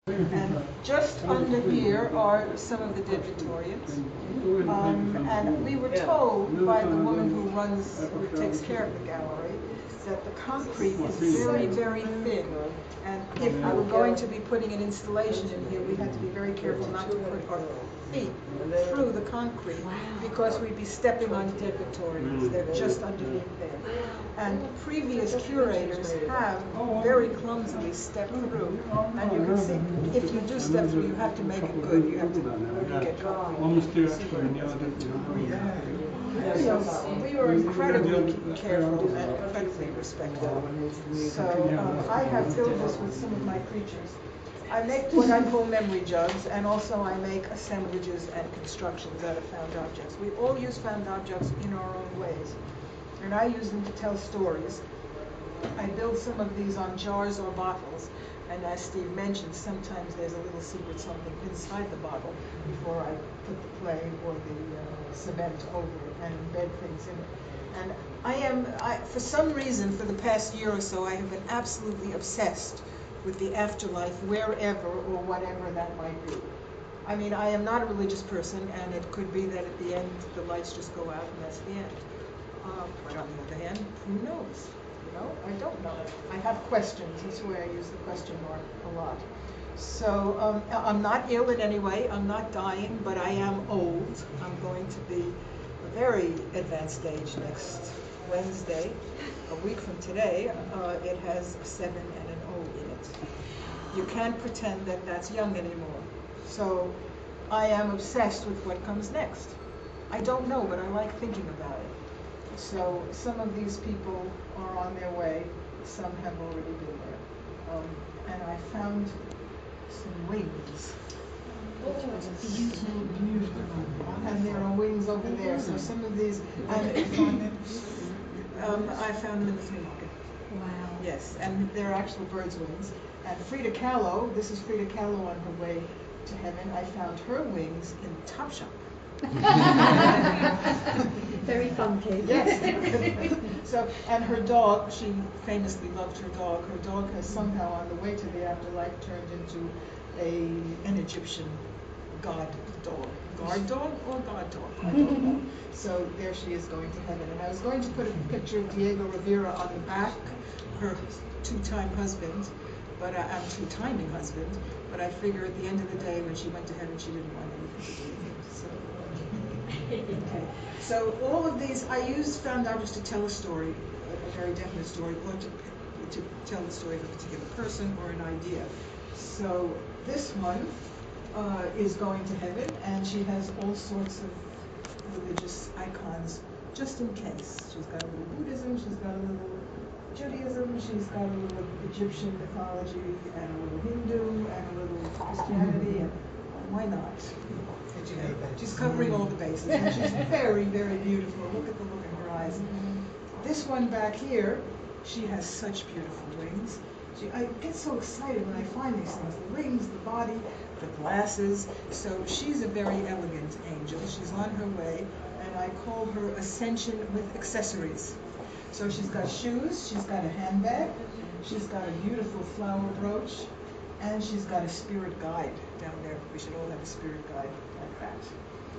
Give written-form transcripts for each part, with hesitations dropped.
And just under here are some of the dead Victorians. And we were told by the woman who takes care of the gallery, that the concrete is very, very thin. And if we were going to be putting an installation in here, we had to be very careful not to put our feet through the concrete, because we'd be stepping on dead Victorians. They're just underneath there. And previous curators have very clumsily stepped through. And you can see, if you do step through, you have to make it good. You have to really get concrete. So we were incredibly careful and incredibly respectful. So I have built this with some of my creatures. I make what I call memory jugs, and also I make assemblages and constructions out of found objects. We all use found objects in our own ways, and I use them to tell stories. I build some of these on jars or bottles, and as Steve mentioned, sometimes there's a little secret something inside the bottle before I put the clay or the cement over it and embed things in it. And for some reason, for the past year or so, I have been absolutely obsessed with the afterlife, wherever or whatever that might be. I mean, I am not a religious person, and it could be that at the end the lights just go out and that's the end. But on the other hand, who knows? You know, I don't know. I have questions. That's why I use the question mark a lot. So I'm not ill in any way. I'm not dying, but I am old. I'm going to be a very advanced age next Wednesday. A week from today, it has a 7 and an O in it. You can't pretend that that's young anymore. So I am obsessed with what comes next. I don't know, but I like thinking about it. So some of these people are on their way. Some have already been there. And I found some wings. Beautiful. And there are wings over there. So some of these, I found them in the flea market. Wow. Yes, and they're actual bird's wings. And Frida Kahlo, this is Frida Kahlo on her way to heaven. I found her wings in Topshop. Very funky. Yes. So, and her dog, she famously loved her dog. Her dog has somehow, on the way to the afterlife, turned into an Egyptian god dog. Guard dog or god dog? I don't know. So there she is going to heaven. And I was going to put a picture of Diego Rivera on the back, her two-time husband, but I'm two-timing husband. But I figure at the end of the day, when she went to heaven, she didn't want anything to do with him. Okay. So all of these, I use found objects to tell a story, a very definite story, or to tell the story of a particular person or an idea. So this one is going to heaven, and she has all sorts of religious icons, just in case. She's got a little Buddhism, she's got a little Judaism, she's got a little Egyptian mythology, and a little Hindu, and a little Christianity, and why not? She's covering all the bases, and she's very, very beautiful. Look at the look in her eyes. This one back here, she has such beautiful wings. I get so excited when I find these things, the wings, the body, the glasses. So she's a very elegant angel. She's on her way, and I call her Ascension with Accessories. So she's got shoes, she's got a handbag, she's got a beautiful flower brooch, and she's got a spirit guide down there. We should all have a spirit guide like that.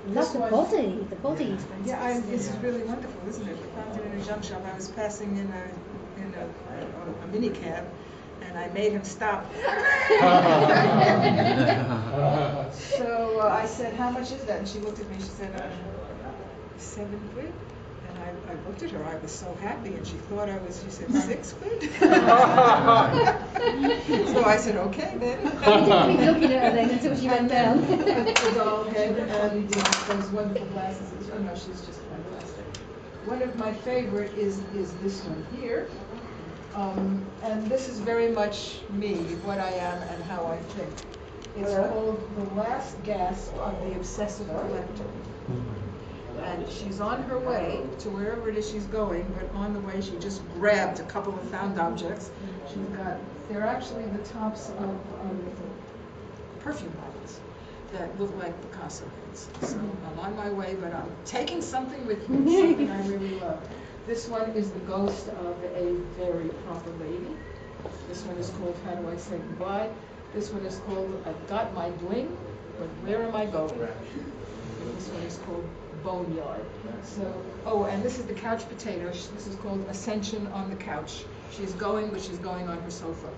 Love the body. The body. Yeah, this is really wonderful, isn't it? I found it in a junk shop. I was passing in a mini cab, and I made him stop. So I said, "How much is that?" And she looked at me. She said, "7 quid." And I looked at her. I was so happy, and she thought she said 6 quid. So I said, "Okay then." You didn't keep looking at her then until she went down. The doll head and those wonderful glasses. Oh no, she's just fantastic. One of my favorite is this one here. And this is very much me, what I am and how I think. It's called The Last Gasp of the Obsessive Collector. And she's on her way to wherever it is she's going, but on the way she just grabbed a couple of found objects. They're actually the tops of perfume bottles that look like Picasso heads. So I'm on my way, but I'm taking something with me, something I really love. This one is the ghost of a very proper lady. This one is called How Do I Say Goodbye? This one is called I've Got My Bling, but Where Am I Going? And this one is called Boneyard. So, oh, and this is the couch potato. This is called Ascension on the Couch. She's going, but she's going on her sofa.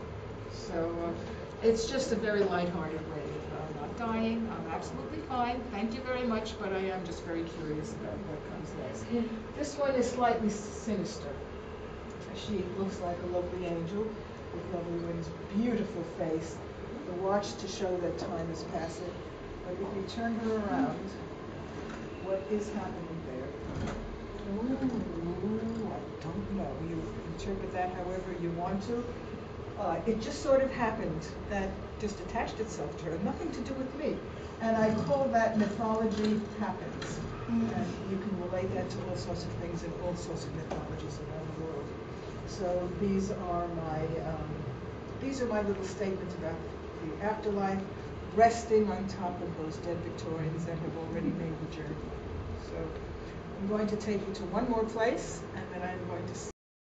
So it's just a very lighthearted way. I'm not dying. I'm absolutely fine. Thank you very much, but I am just very curious about what comes next. This one is slightly sinister. She looks like a lovely angel with lovely wings, beautiful face, the watch to show that time is passing. But if you turn her around, what is happening there? Ooh, I don't know. You interpret that however you want to. It just sort of happened. That just attached itself to her. Nothing to do with me. And I call that mythology happens. And you can relate that to all sorts of things in all sorts of mythologies around the world. So these are my little statements about the afterlife, resting on top of those dead Victorians that have already made the journey. So I'm going to take you to one more place, and then I'm going to